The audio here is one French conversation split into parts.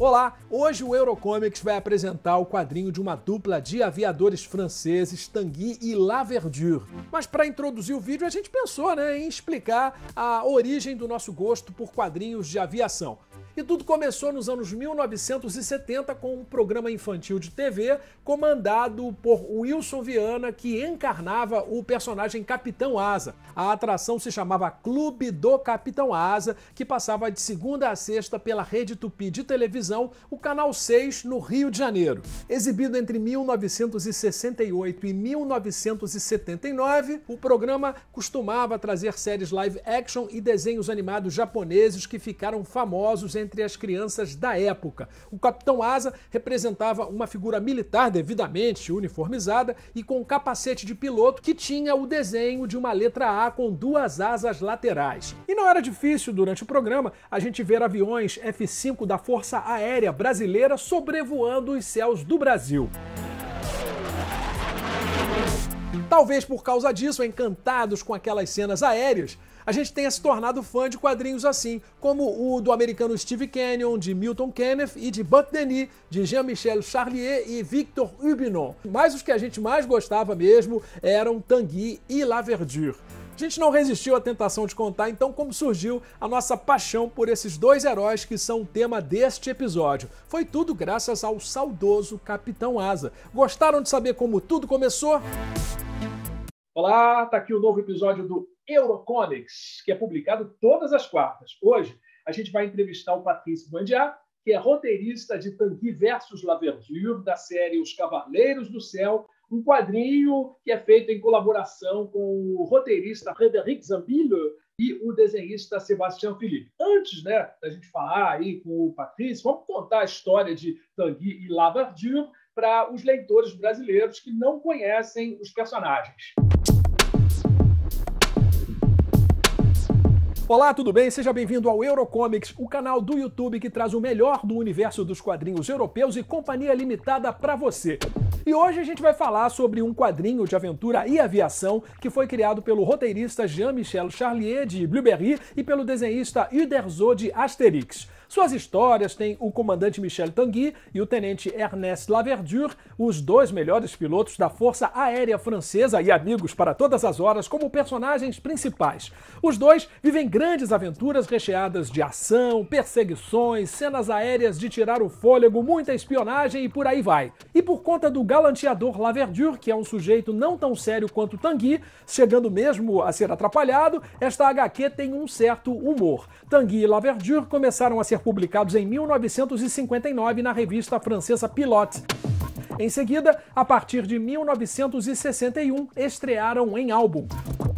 Olá, hoje o Eurocomics vai apresentar o quadrinho de uma dupla de aviadores franceses, Tanguy e Laverdure. Mas para introduzir o vídeo a gente pensou em explicar a origem do nosso gosto por quadrinhos de aviação. E tudo começou nos anos 1970 com um programa infantil de TV comandado por Wilson Viana, que encarnava o personagem Capitão Asa. A atração se chamava Clube do Capitão Asa, que passava de segunda a sexta pela Rede Tupi de televisão, o Canal 6, no Rio de Janeiro. Exibido entre 1968 e 1979, o programa costumava trazer séries live action e desenhos animados japoneses que ficaram famosos entre as crianças da época. O Capitão Asa representava uma figura militar devidamente uniformizada e com capacete de piloto que tinha o desenho de uma letra A com duas asas laterais. E não era difícil, durante o programa, a gente ver aviões F-5 da Força Aérea Brasileira sobrevoando os céus do Brasil. Talvez por causa disso, encantados com aquelas cenas aéreas, a gente tenha se tornado fã de quadrinhos assim, como o do americano Steve Canyon, de Milton Kenneth, e de Buck Denis, de Jean-Michel Charlier e Victor Huguenon. Mas os que a gente mais gostava mesmo eram Tanguy e Laverdure. A gente não resistiu à tentação de contar então como surgiu a nossa paixão por esses dois heróis que são o tema deste episódio. Foi tudo graças ao saudoso Capitão Asa. Gostaram de saber como tudo começou? Olá, tá aqui o novo episódio do Eurocomics, que é publicado todas as quartas. Hoje a gente vai entrevistar o Patrice Buendia, que é roteirista de Tanguy versus Laverdure, da série Os Cavaleiros do Céu, um quadrinho que é feito em colaboração com o roteirista Frédéric Zambille e o desenhista Sébastien Philippe. Antes da gente falar aí com o Patrice, vamos contar a história de Tanguy e Laverdure para os leitores brasileiros que não conhecem os personagens. Olá, tudo bem? Seja bem-vindo ao Eurocomics, o canal do YouTube que traz o melhor do universo dos quadrinhos europeus e companhia limitada para você. E hoje a gente vai falar sobre um quadrinho de aventura e aviação que foi criado pelo roteirista Jean-Michel Charlier, de Blueberry, e pelo desenhista Uderzo, de Asterix. Suas histórias têm o comandante Michel Tanguy e o tenente Ernest Laverdure, os dois melhores pilotos da Força Aérea Francesa e amigos para todas as horas, como personagens principais. Os dois vivem grandes aventuras recheadas de ação, perseguições, cenas aéreas de tirar o fôlego, muita espionagem e por aí vai. E por conta do galanteador Laverdure, que é um sujeito não tão sério quanto Tanguy, chegando mesmo a ser atrapalhado, esta HQ tem um certo humor. Tanguy e Laverdure começaram a ser publicados em 1959 na revista francesa Pilote. Em seguida, a partir de 1961, estrearam em álbum.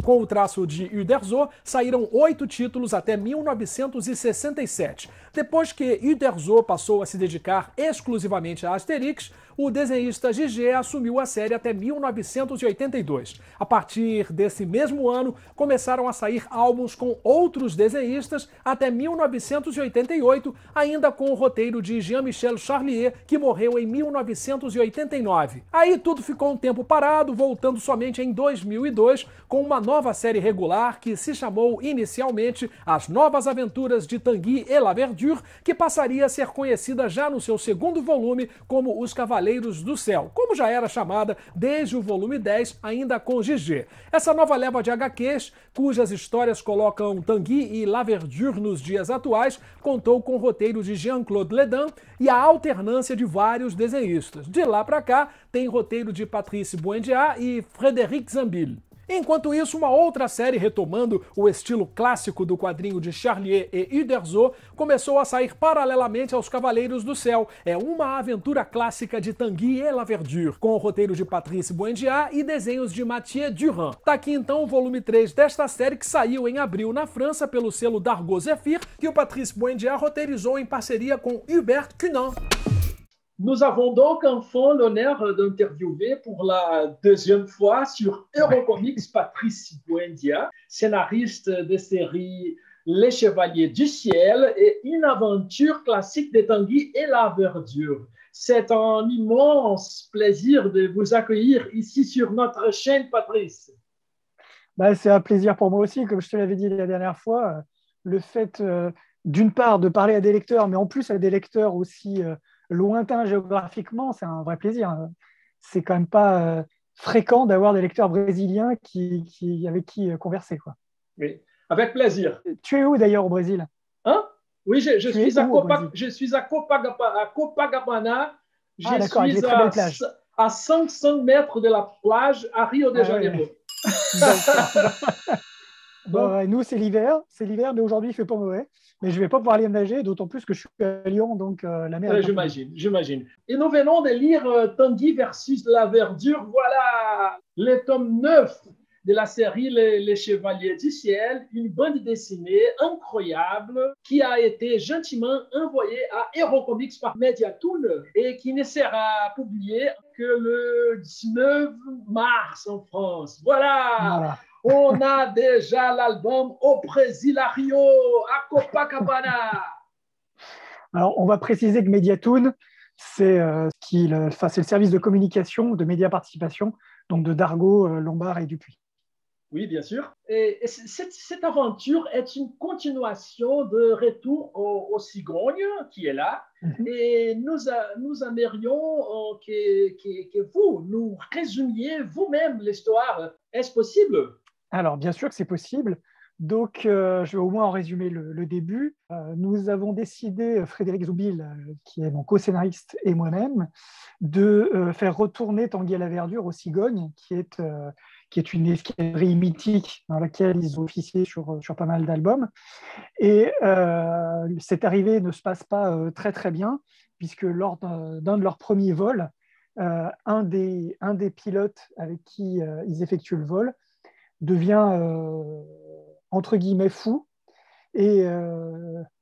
Com o traço de Uderzo, saíram 8 títulos até 1967. Depois que Uderzo passou a se dedicar exclusivamente a Asterix, o desenhista Gigé assumiu a série até 1982. A partir desse mesmo ano, começaram a sair álbuns com outros desenhistas até 1988, ainda com o roteiro de Jean-Michel Charlier, que morreu em 1989. Aí tudo ficou um tempo parado, voltando somente em 2002, com uma nova série regular que se chamou inicialmente As Novas Aventuras de Tanguy e Laverdure, que passaria a ser conhecida já no seu segundo volume como Os Cavaleiros do Céu, como já era chamada desde o volume 10, ainda com Gigé. Essa nova leva de HQs, cujas histórias colocam Tanguy e Laverdure nos dias atuais, contou com o roteiro de Jean-Claude Ledan e a alternância de vários desenhistas. De lá para cá, tem roteiro de Patrice Buendia e Frédéric Zambille. Enquanto isso, uma outra série retomando o estilo clássico do quadrinho de Charlier e Uderzo começou a sair paralelamente aos Cavaleiros do Céu. É uma aventura clássica de Tanguy e Laverdure, com o roteiro de Patrice Buendia e desenhos de Mathieu Durand. Tá aqui então o volume 3 desta série que saiu em abril na França pelo selo Dargaud Zephyr, que o Patrice Buendia roteirizou em parceria com Hubert Cunin. Nous avons donc enfin l'honneur d'interviewer pour la deuxième fois sur Eurocomics Patrice Buendia, scénariste de série Les Chevaliers du Ciel et une aventure classique de Tanguy et Laverdure. C'est un immense plaisir de vous accueillir ici sur notre chaîne, Patrice. C'est un plaisir pour moi aussi, comme je te l'avais dit la dernière fois. Le fait d'une part, de parler à des lecteurs, mais en plus à des lecteurs aussi lointains géographiquement, c'est un vrai plaisir. C'est quand même pas fréquent d'avoir des lecteurs brésiliens avec qui converser, quoi. Oui, avec plaisir. Tu es où d'ailleurs au Brésil? Hein? Oui, Tu es où au Brésil? Je suis à Copacabana. Ah Je d'accord, avec les suis très belles plages. à 500 mètres de la plage à Rio de Ah ouais, Janeiro. d'accord. Bon, Donc, ouais, nous, c'est l'hiver, mais aujourd'hui, il fait pas mauvais. Mais je vais pas pouvoir aller nager, d'autant plus que je suis à Lyon, donc la mer est un peu douce. j'imagine. Et nous venons de lire Tanguy versus la verdure. Voilà le tome 9 de la série Les Chevaliers du Ciel, une bande dessinée incroyable qui a été gentiment envoyée à Hero Comics par Mediatoon et qui ne sera publiée que le 19 mars en France. Voilà, Voilà. on a déjà l'album au Brésil à Rio, à Copacabana. Alors, on va préciser que Mediatoon, c'est le service de communication de Média Participation, donc de Dargaud, Lombard et Dupuis. Oui, bien sûr. Et cette aventure est une continuation de Retour aux cigognes qui est là. Mhm. Et nous aimerions que vous nous résumiez vous-même l'histoire. Est-ce possible? Alors, bien sûr que c'est possible. Donc, je vais au moins en résumer le début. Nous avons décidé, Frédéric Zoubil, qui est mon co-scénariste, et moi-même, de faire retourner Tanguy à la Verdure aux Cigognes, qui est une escadrille mythique dans laquelle ils ont officié sur pas mal d'albums. Et cette arrivée ne se passe pas très très bien, puisque lors d'un de leurs premiers vols, un des pilotes avec qui ils effectuent le vol devient entre guillemets fou et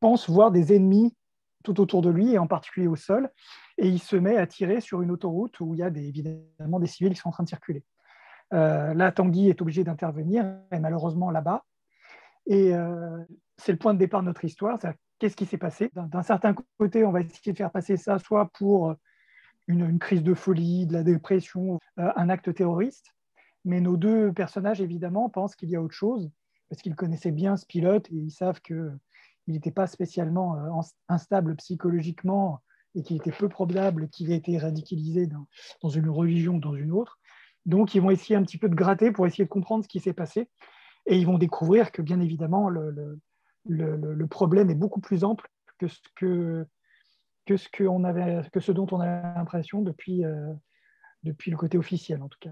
pense voir des ennemis tout autour de lui et en particulier au sol, et il se met à tirer sur une autoroute où il y a évidemment des civils qui sont en train de circuler. Là, Tanguy est obligé d'intervenir et malheureusement là-bas, et c'est le point de départ de notre histoire. Qu'est-ce qui s'est passé? D'un certain côté, on va essayer de faire passer ça soit pour une crise de folie, de la dépression, un acte terroriste. Mais nos deux personnages, évidemment, pensent qu'il y a autre chose, parce qu'ils connaissaient bien ce pilote et ils savent qu'il n'était pas spécialement instable psychologiquement et qu'il était peu probable qu'il ait été radicalisé dans une religion ou dans une autre. Donc, ils vont essayer un petit peu de gratter pour essayer de comprendre ce qui s'est passé. Et ils vont découvrir que, bien évidemment, le problème est beaucoup plus ample que ce dont on avait l'impression depuis le côté officiel, en tout cas.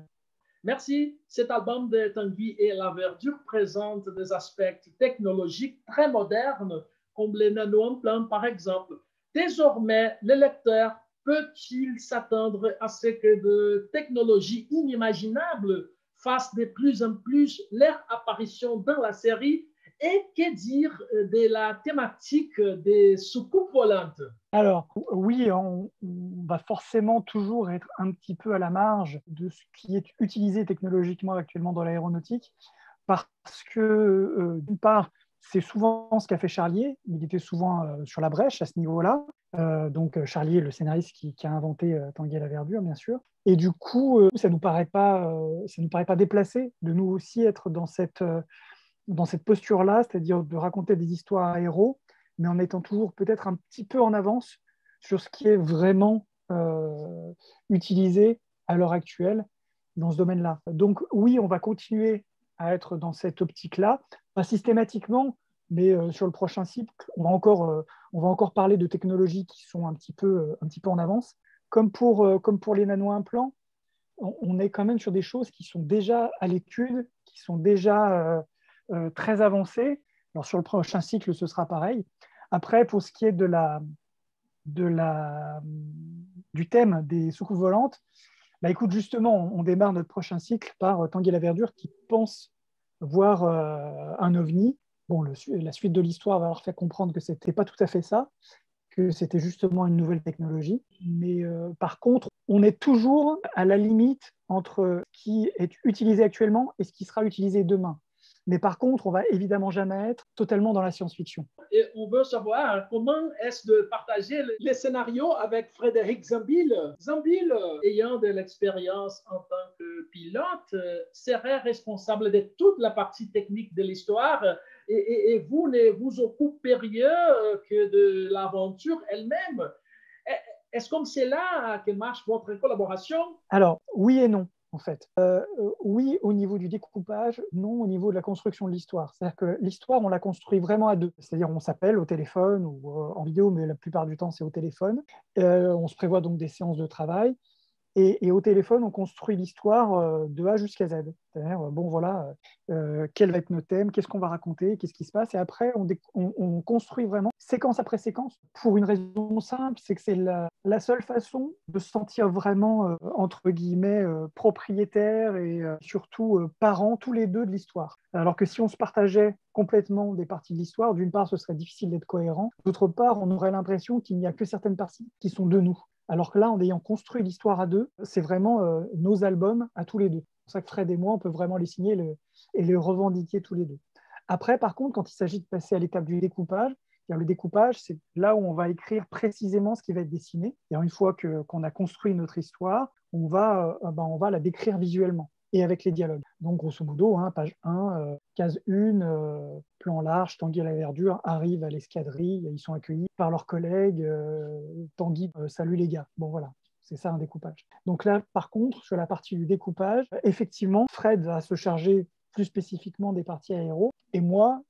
Merci. Cet album de Tanguy et la Verdure présente des aspects technologiques très modernes, comme les nano-implants par exemple. Désormais, le lecteur peut-il s'attendre à ce que de technologies inimaginables fassent de plus en plus leur apparition dans la série? Et que dire de la thématique des soucoupes volantes? Alors, oui, on va forcément toujours être un petit peu à la marge de ce qui est utilisé technologiquement actuellement dans l'aéronautique, parce que, d'une part, c'est souvent ce qu'a fait Charlier. Il était souvent sur la brèche à ce niveau-là. Donc, Charlier, le scénariste qui a inventé Tanguy à la Verdure, bien sûr. Et du coup, ça ne nous paraît pas déplacé de nous aussi être dans cette posture-là, c'est-à-dire de raconter des histoires à héros, mais en étant toujours peut-être un petit peu en avance sur ce qui est vraiment utilisé à l'heure actuelle dans ce domaine-là. Donc oui, on va continuer à être dans cette optique-là, pas systématiquement, mais sur le prochain cycle, on va encore parler de technologies qui sont un petit peu en avance. Comme pour les nano-implants, on est quand même sur des choses qui sont déjà à l'étude, qui sont déjà très avancées. Alors sur le prochain cycle, ce sera pareil. Après, pour ce qui est du thème des soucoupes volantes, bah écoute, justement, on démarre notre prochain cycle par Tanguy la Verdure qui pense voir un ovni. Bon, la suite de l'histoire va leur faire comprendre que ce n'était pas tout à fait ça, que c'était justement une nouvelle technologie. Mais par contre, on est toujours à la limite entre ce qui est utilisé actuellement et ce qui sera utilisé demain. Mais par contre, on va évidemment jamais être totalement dans la science-fiction. Et on veut savoir comment est-ce de partager les scénarios avec Frédéric Zambille. Zambille, ayant de l'expérience en tant que pilote, serait responsable de toute la partie technique de l'histoire et vous ne vous occuperiez que de l'aventure elle-même. Est-ce comme c'est là que marche votre collaboration? Alors, oui et non. En fait, oui au niveau du découpage, non au niveau de la construction de l'histoire. C'est-à-dire que l'histoire, on la construit vraiment à deux. C'est-à-dire on s'appelle au téléphone ou en vidéo, mais la plupart du temps, c'est au téléphone. On se prévoit donc des séances de travail. Et au téléphone, on construit l'histoire de A jusqu'à Z. C'est-à-dire, bon, voilà, quel va être notre thème, qu'est-ce qu'on va raconter, qu'est-ce qui se passe. Et après, on construit vraiment séquence après séquence pour une raison simple, c'est que c'est la seule façon de se sentir vraiment, entre guillemets, propriétaire et surtout parents tous les deux de l'histoire. Alors que si on se partageait complètement des parties de l'histoire, d'une part, ce serait difficile d'être cohérent. D'autre part, on aurait l'impression qu'il n'y a que certaines parties qui sont de nous. Alors que là, en ayant construit l'histoire à deux, c'est vraiment nos albums à tous les deux. C'est pour ça que Fred et moi, on peut vraiment les signer et les revendiquer tous les deux. Après, par contre, quand il s'agit de passer à l'étape du découpage, le découpage, c'est là où on va écrire précisément ce qui va être dessiné. Et une fois qu'on a construit notre histoire, on va la décrire visuellement et avec les dialogues. Donc, grosso modo, page 1, case 1, plan large, Tanguy à la verdure arrive à l'escadrille, ils sont accueillis par leurs collègues, Tanguy, salut les gars. Bon, voilà, c'est ça un découpage. Donc là, par contre, sur la partie du découpage, effectivement, Fred va se charger plus spécifiquement des parties aéro et moi,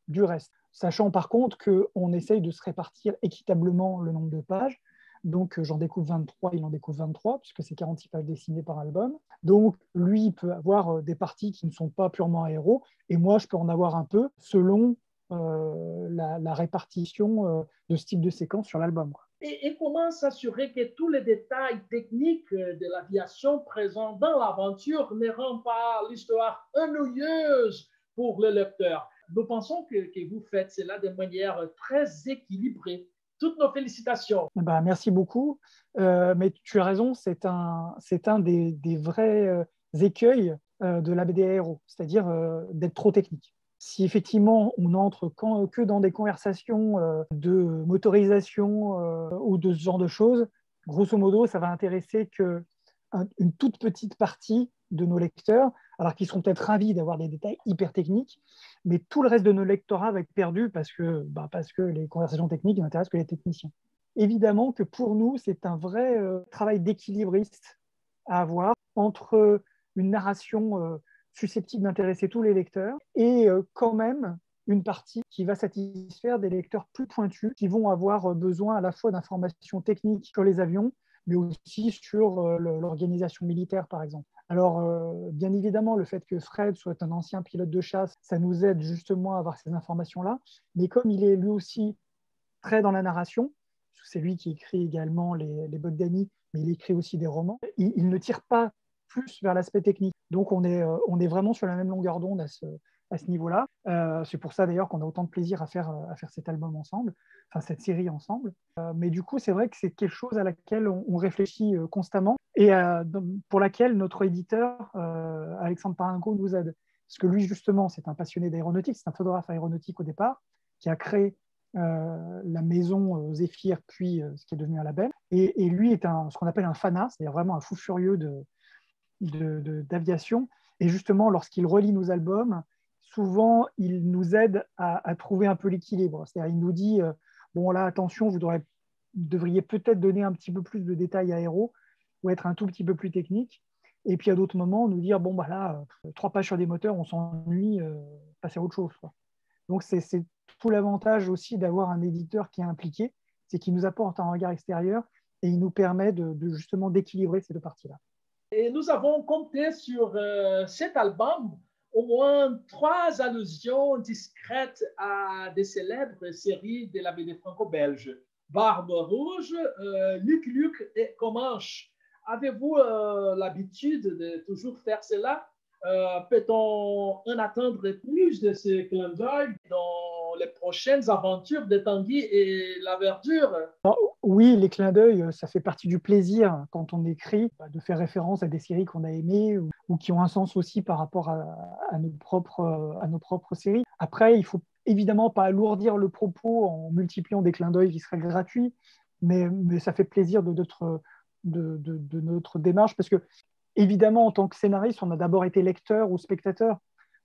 du reste. Sachant par contre qu'on essaye de se répartir équitablement le nombre de pages. Donc, j'en découvre 23, il en découvre 23, puisque c'est 46 pages dessinées par album. Donc, lui, il peut avoir des parties qui ne sont pas purement aéro, et moi, je peux en avoir un peu selon la répartition de ce type de séquence sur l'album. Et comment s'assurer que tous les détails techniques de l'aviation présents dans l'aventure ne rendent pas l'histoire ennuyeuse pour le lecteur? Nous pensons que vous faites cela de manière très équilibrée. Toutes nos félicitations. Merci beaucoup. Mais tu as raison, c'est un des vrais écueils de la BD aéro, c'est-à-dire d'être trop technique. Si effectivement on entre que dans des conversations de motorisation ou de ce genre de choses, grosso modo, ça va intéresser qu'une toute petite partie de nos lecteurs, alors qu'ils seront peut-être ravis d'avoir des détails hyper techniques, mais tout le reste de nos lectorats va être perdu parce que les conversations techniques n'intéressent que les techniciens. Évidemment que pour nous, c'est un vrai travail d'équilibriste à avoir entre une narration susceptible d'intéresser tous les lecteurs et quand même une partie qui va satisfaire des lecteurs plus pointus qui vont avoir besoin à la fois d'informations techniques sur les avions, mais aussi sur l'organisation militaire, par exemple. Alors, bien évidemment, le fait que Fred soit un ancien pilote de chasse, ça nous aide justement à avoir ces informations-là, mais comme il est lui aussi très dans la narration, c'est lui qui écrit également les Bottes d'Annie, mais il écrit aussi des romans, il ne tire pas plus vers l'aspect technique. Donc, on est vraiment sur la même longueur d'onde à ce niveau-là. C'est pour ça d'ailleurs qu'on a autant de plaisir à faire cet album ensemble, enfin cette série ensemble. Mais du coup, c'est vrai que c'est quelque chose à laquelle on réfléchit constamment et pour laquelle notre éditeur, Alexandre Parinko, nous aide. Parce que lui, justement, c'est un passionné d'aéronautique, c'est un photographe aéronautique au départ, qui a créé la maison Zéphyr, puis ce qui est devenu un label. Et lui est ce qu'on appelle un fanat, c'est-à-dire vraiment un fou furieux d'aviation. Et justement, lorsqu'il relit nos albums, souvent, il nous aide à trouver un peu l'équilibre. C'est-à-dire, il nous dit, bon là, attention, vous devriez peut-être donner un petit peu plus de détails aéro ou être un tout petit peu plus technique. Et puis, à d'autres moments, nous dire, bon, bah là, 3 pages sur des moteurs, on s'ennuie, passer à autre chose, quoi. Donc, c'est tout l'avantage aussi d'avoir un éditeur qui est impliqué, c'est qu'il nous apporte un regard extérieur et il nous permet de justement d'équilibrer ces deux parties-là. Et nous avons compté sur cet album au moins 3 allusions discrètes à des célèbres séries de la BD franco-belge. Barbe Rouge, Luc Luc et Comanche. Avez-vous l'habitude de toujours faire cela? Peut-on en attendre plus de ces clins d'œil dans les prochaines aventures de Tanguy et la Verdure? Oui, les clins d'œil, ça fait partie du plaisir quand on écrit, de faire référence à des séries qu'on a aimées ou qui ont un sens aussi par rapport à nos propres séries. Après, il ne faut évidemment pas alourdir le propos en multipliant des clins d'œil qui seraient gratuits, mais ça fait plaisir de notre démarche, parce que évidemment, en tant que scénariste, on a d'abord été lecteur ou spectateur.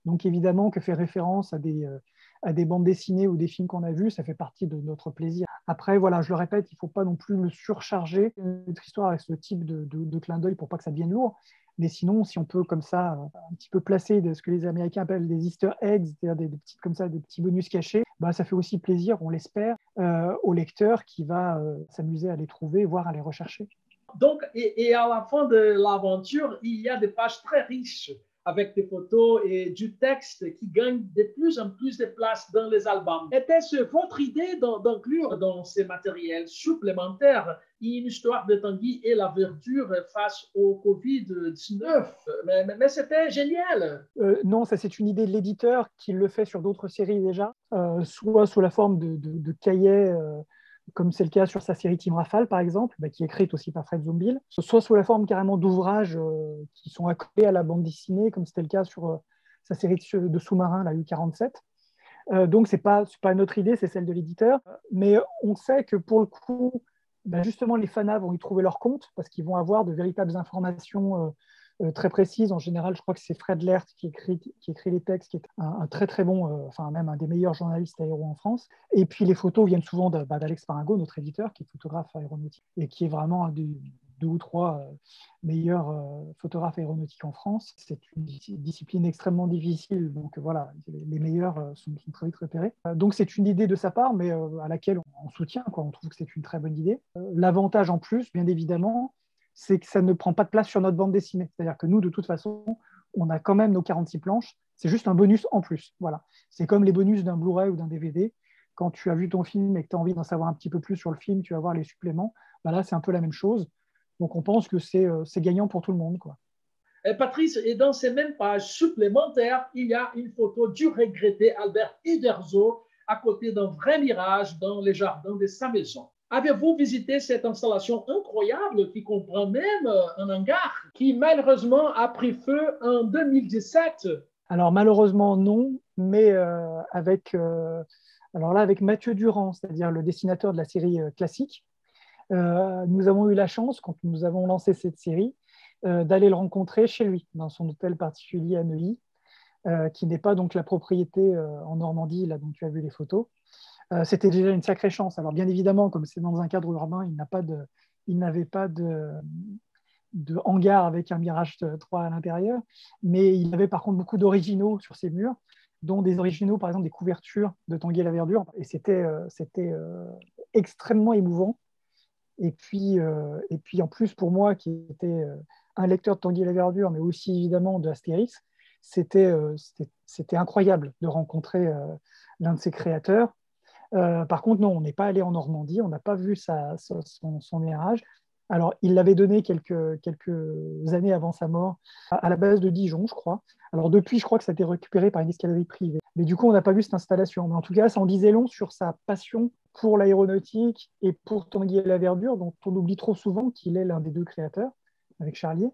Donc évidemment que faire référence à des bandes dessinées ou des films qu'on a vus, ça fait partie de notre plaisir. Après, voilà, je le répète, il ne faut pas non plus le surcharger, notre histoire avec ce type de clin d'œil pour pas que ça devienne lourd. Mais sinon, si on peut comme ça un petit peu placer de ce que les Américains appellent des Easter eggs, c'est-à-dire des petites comme ça, des petits bonus cachés, bah, ça fait aussi plaisir, on l'espère, au lecteur qui va s'amuser à les trouver, voire à les rechercher. Donc, et à la fin de l'aventure, il y a des pages très riches avec des photos et du texte qui gagne de plus en plus de place dans les albums. Était-ce votre idée d'inclure dans ces matériels supplémentaires une histoire de Tanguy et la verdure face au Covid-19? Mais c'était génial. Non, ça c'est une idée de l'éditeur qui le fait sur d'autres séries déjà, soit sous la forme de cahiers, comme c'est le cas sur sa série Team Rafale, par exemple, qui est écrite aussi par Fred Zumbiel, soit sous la forme carrément d'ouvrages qui sont accolés à la bande dessinée, comme c'était le cas sur sa série de sous-marins, la U-47. Donc, ce n'est pas notre idée, c'est celle de l'éditeur. Mais on sait que pour le coup, justement, les fanas vont y trouver leur compte, parce qu'ils vont avoir de véritables informations très précises. En général, je crois que c'est Fred Lert qui écrit les textes, qui est un très très bon, enfin même un des meilleurs journalistes aéro en France. Et puis les photos viennent souvent d'Alex Paringo, notre éditeur, qui est photographe aéronautique et qui est vraiment un des 2 ou 3 meilleurs photographes aéronautiques en France. C'est une discipline extrêmement difficile, donc voilà, les meilleurs sont très vite repérés. Donc c'est une idée de sa part, mais à laquelle on soutient, quoi. On trouve que c'est une très bonne idée. L'avantage en plus, bien évidemment, c'est que ça ne prend pas de place sur notre bande dessinée. C'est-à-dire que nous, de toute façon, on a quand même nos 46 planches. C'est juste un bonus en plus. Voilà. C'est comme les bonus d'un Blu-ray ou d'un DVD. Quand tu as vu ton film et que tu as envie d'en savoir un petit peu plus sur le film, tu vas voir les suppléments. Là, c'est un peu la même chose. Donc, on pense que c'est gagnant pour tout le monde, quoi. Et Patrice, et dans ces mêmes pages supplémentaires, il y a une photo du regretté Albert Uderzo à côté d'un vrai mirage dans les jardins de sa maison. Avez-vous visité cette installation incroyable qui comprend même un hangar qui malheureusement a pris feu en 2017? Alors malheureusement non, mais avec Mathieu Durand, c'est-à-dire le dessinateur de la série classique, nous avons eu la chance, quand nous avons lancé cette série, d'aller le rencontrer chez lui, dans son hôtel particulier à Neuilly, qui n'est pas donc la propriété en Normandie, là dont tu as vu les photos. C'était déjà une sacrée chance. Alors bien évidemment, comme c'est dans un cadre urbain, il n'avait pas de hangar avec un Mirage 3 à l'intérieur, mais il avait par contre beaucoup d'originaux sur ses murs, dont des originaux, par exemple des couvertures de Tanguy et la Verdure, et c'était extrêmement émouvant. Et puis en plus, pour moi, qui était un lecteur de Tanguy et la Verdure, mais aussi évidemment de Astérix, c'était incroyable de rencontrer l'un de ses créateurs. Par contre, non, on n'est pas allé en Normandie, on n'a pas vu son mirage. Alors, il l'avait donné quelques années avant sa mort à la base de Dijon, je crois. Alors, depuis, je crois que ça a été récupéré par une escadrille privée. Mais du coup, on n'a pas vu cette installation. Mais en tout cas, ça en disait long sur sa passion pour l'aéronautique et pour Tanguy et la Verdure, dont on oublie trop souvent qu'il est l'un des 2 créateurs, avec Charlier.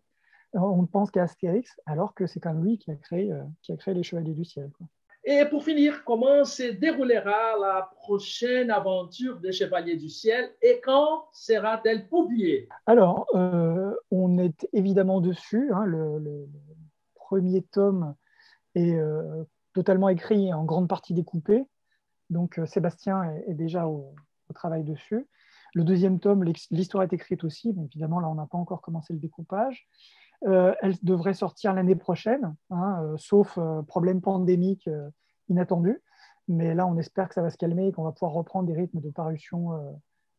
On ne pense qu'à Astérix, alors que c'est quand même lui qui a créé les Chevaliers du Ciel, quoi. Et pour finir, comment se déroulera la prochaine aventure des Chevaliers du Ciel et quand sera-t-elle publiée? Alors, on est évidemment dessus. Hein, le premier tome est totalement écrit et en grande partie découpé. Donc, Sébastien est déjà au travail dessus. Le deuxième tome, l'histoire est écrite aussi, mais évidemment, là, on n'a pas encore commencé le découpage. Elle devrait sortir l'année prochaine, hein, sauf problème pandémique inattendu. Mais là, on espère que ça va se calmer et qu'on va pouvoir reprendre des rythmes de parution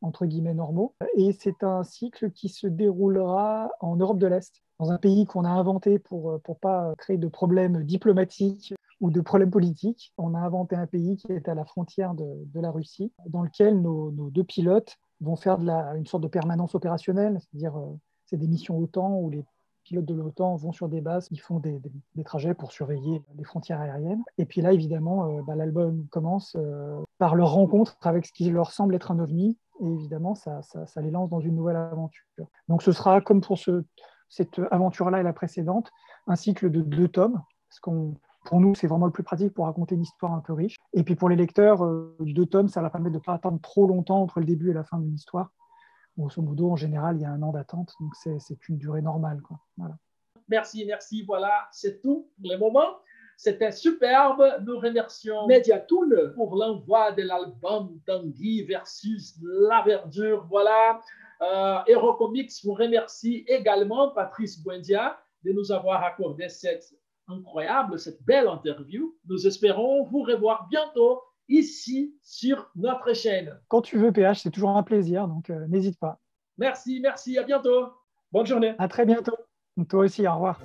entre guillemets normaux. Et c'est un cycle qui se déroulera en Europe de l'Est, dans un pays qu'on a inventé pour pas créer de problèmes diplomatiques ou de problèmes politiques. On a inventé un pays qui est à la frontière de la Russie, dans lequel nos 2 pilotes vont faire une sorte de permanence opérationnelle, c'est-à-dire c'est des missions OTAN où les pilotes de l'OTAN vont sur des bases, ils font des trajets pour surveiller les frontières aériennes. Et puis là, évidemment, l'album commence par leur rencontre avec ce qui leur semble être un ovni. Et évidemment, ça les lance dans une nouvelle aventure. Donc ce sera comme pour cette aventure-là et la précédente, un cycle de 2 tomes, parce pour nous, c'est vraiment le plus pratique pour raconter une histoire un peu riche. Et puis pour les lecteurs, 2 tomes, ça va permettre de ne pas attendre trop longtemps entre le début et la fin d'une histoire. Grosso modo, en général, il y a 1 an d'attente, donc c'est une durée normale, quoi. Voilà. Merci. Voilà, c'est tout pour le moment. C'était superbe. Nous remercions Mediatool pour l'envoi de l'album Tanguy versus La Verdure. Voilà. Eurocomics vous remercie également, Patrice Buendia, de nous avoir accordé cette belle interview. Nous espérons vous revoir bientôt ici sur notre chaîne. Quand tu veux, PH, c'est toujours un plaisir, donc n'hésite pas. Merci. À bientôt. Bonne journée. À très bientôt. Toi aussi, au revoir.